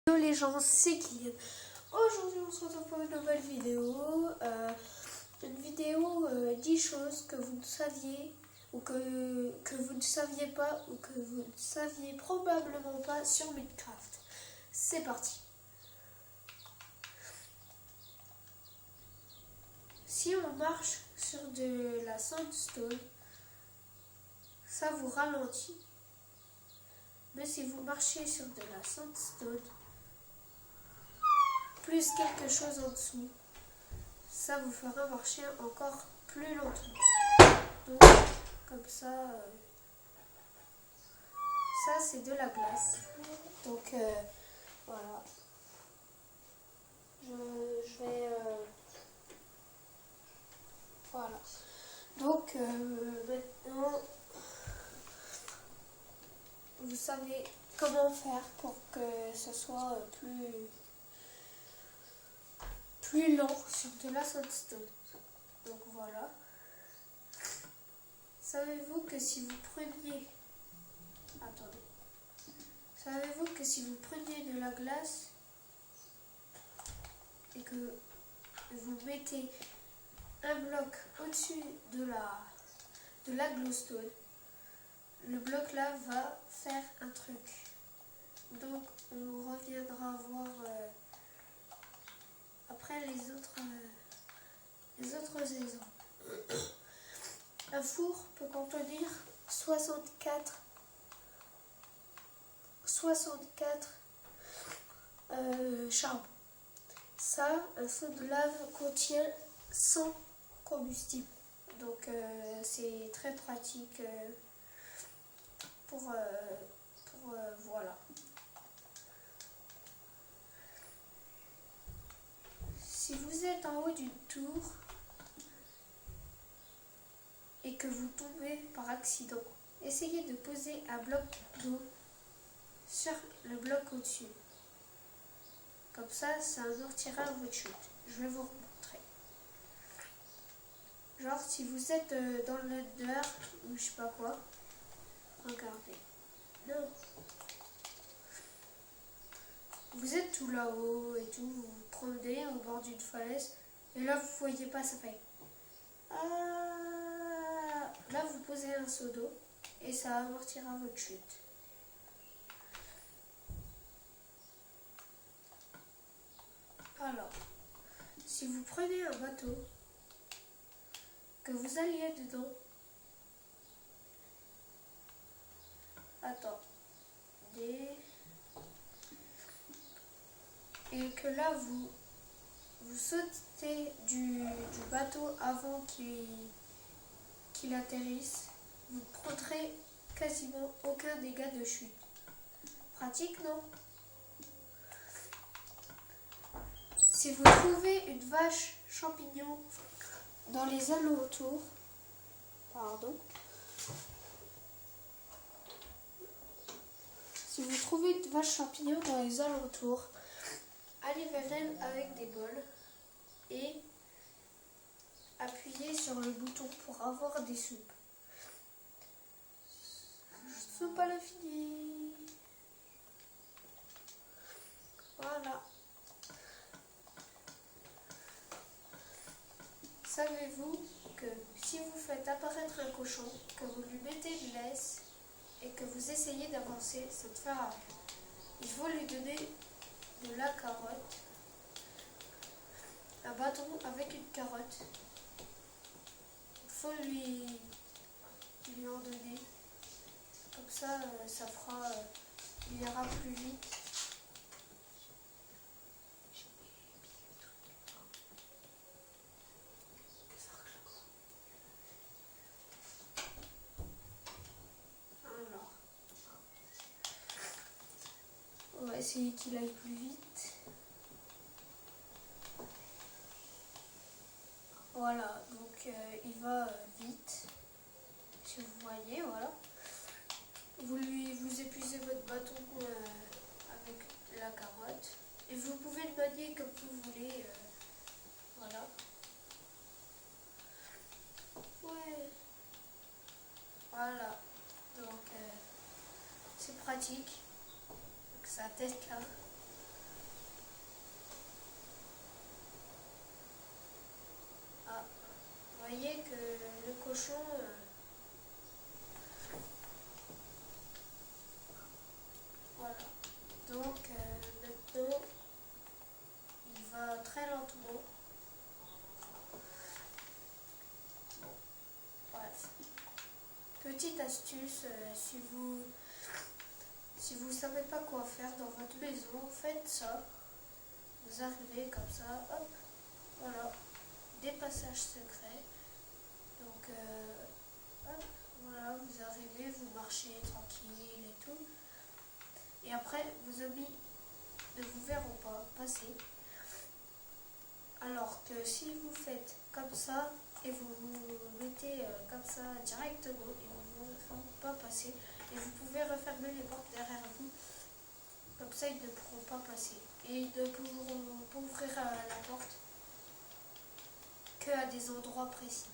Hello les gens, c'est Kylian. Aujourd'hui on se retrouve pour une nouvelle vidéo. Une vidéo 10 choses que vous ne saviez ou que vous ne saviez pas ou que vous ne saviez probablement pas sur Minecraft. C'est parti. Si on marche sur de la sandstone, ça vous ralentit. Mais si vous marchez sur de la sandstone, plus quelque chose en dessous, ça vous fera marcher encore plus lentement. Donc, comme ça, ça c'est de la glace. Donc, voilà. Je vais... voilà. Donc, maintenant, vous savez comment faire pour que ce soit plus lent sur de la sandstone. Donc voilà. Savez-vous que si vous preniez... Attendez. Savez-vous que si vous preniez de la glace et que vous mettez un bloc au-dessus de la glowstone, le bloc là va faire un truc. Donc on reviendra voir après les autres exemples. Un four peut contenir 64 charbons. Ça, un feu de lave contient 100 combustible. Donc c'est très pratique pour voilà. Si vous êtes en haut d'une tour et que vous tombez par accident, essayez de poser un bloc d'eau sur le bloc au-dessus. Comme ça, ça amortira votre chute. Je vais vous remontrer. Genre, si vous êtes dans le Nether ou je sais pas quoi, regardez. Non. Vous êtes tout là-haut et tout, vous vous promenez au bord d'une falaise, et là, vous voyez pas, ça fait... Ah. Là, vous posez un seau d'eau et ça amortira votre chute. Alors, si vous prenez un bateau, que vous alliez dedans, et que là vous sautez du bateau avant qu'il atterrisse, vous prendrez quasiment aucun dégât de chute. Pratique, non? Si vous trouvez une vache champignon dans les alentours, si vous trouvez une vache champignon dans les alentours, allez vers elle avec des bols et appuyez sur le bouton pour avoir des soupes. Soupe à l'infini. Voilà. Savez-vous que si vous faites apparaître un cochon, que vous lui mettez une laisse et que vous essayez d'avancer, ça ne fera rien. Il faut lui donner de la carotte, un bâton avec une carotte. Il faut lui en donner. Comme ça, il ira plus vite. Alors, on va essayer qu'il aille plus vite. Voilà, donc il va vite. Si vous voyez, voilà. Vous épuisez votre bâton avec la carotte. Et vous pouvez le manier comme vous voulez. Voilà. Ouais. Voilà. Donc c'est pratique. Donc ça teste là. voyez que le cochon... voilà. Donc maintenant, il va très lentement. Bref. Petite astuce, si vous savez pas quoi faire dans votre maison, faites ça. Vous arrivez comme ça, hop, voilà, des passages secrets. Donc, hop, voilà, vous arrivez, vous marchez tranquille et tout. Et après, vos amis ne vous verront pas passer. Alors que si vous faites comme ça et vous vous mettez comme ça directement et vous ne vous font pas passer, et vous pouvez refermer les portes derrière vous. Comme ça, ils ne pourront pas passer. Et ils ne pourront ouvrir la porte qu'à des endroits précis.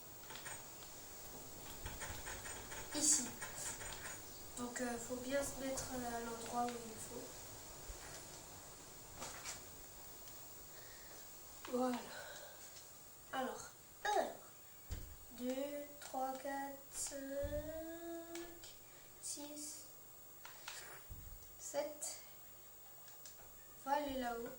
Ici. Donc, il faut bien se mettre à l'endroit où il faut. Voilà. Alors, 1, 2, 3, 4, 5, 6, 7. On va aller là-haut.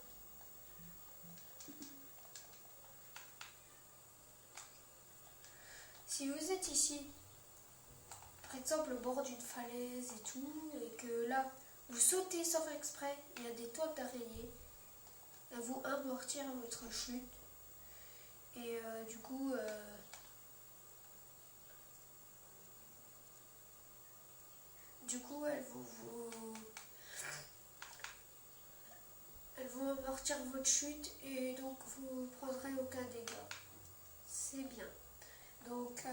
Si vous êtes ici, par exemple au bord d'une falaise et tout, et que là, vous sautez sans faire exprès, il y a des toiles d'araignées, elles vont amortir votre chute. Et du coup, elles vont amortir votre chute et donc vous ne prendrez aucun dégât. C'est bien. Donc,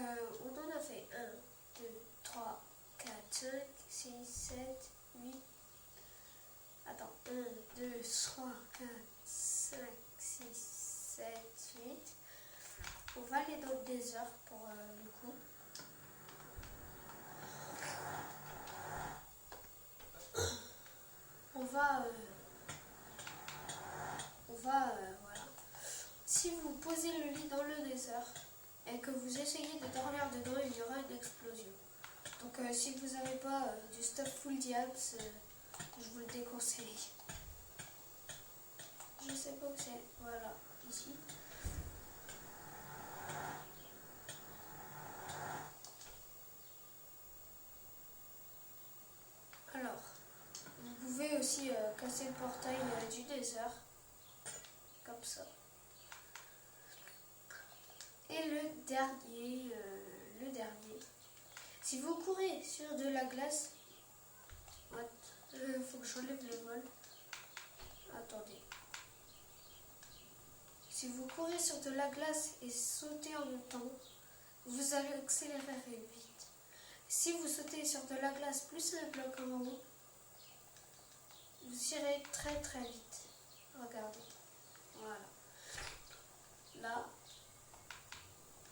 on en a fait 1, 2, 3, 4, 5, 6, 7, 8. Attends, 1, 2, 3, 4, 5, 6, 7, 8. On va aller dans le désert pour le coup. On va voilà. Si vous posez le lit dans le désert et que vous essayez de dormir dedans, il y aura une explosion. Donc si vous n'avez pas du stuff full diams, je vous le déconseille. Je sais pas où c'est. Voilà, ici. Alors, vous pouvez aussi casser le portail du désert. Comme ça. Et le dernier. Si vous courez sur de la glace, faut que j'enlève le vol. Attendez. Si vous courez sur de la glace et sautez en même temps, vous allez accélérer vite. Si vous sautez sur de la glace plus un bloc en haut, vous irez très très vite. Regardez. Voilà. Là,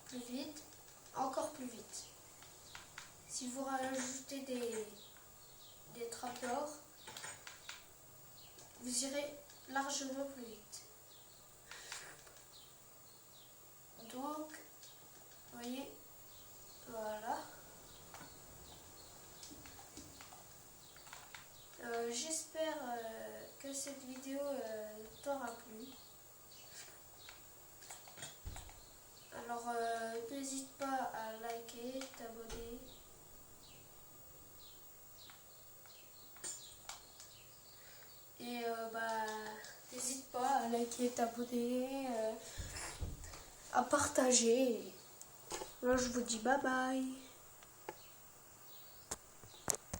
plus vite, encore plus vite. Si vous rajoutez des trapdoors, vous irez largement plus vite. Donc, vous voyez, voilà. J'espère que cette vidéo t'aura plu. Alors, n'hésite pas à liker, t'abonner. Et n'hésite pas à liker, t'abonner, à partager. Là, je vous dis bye bye.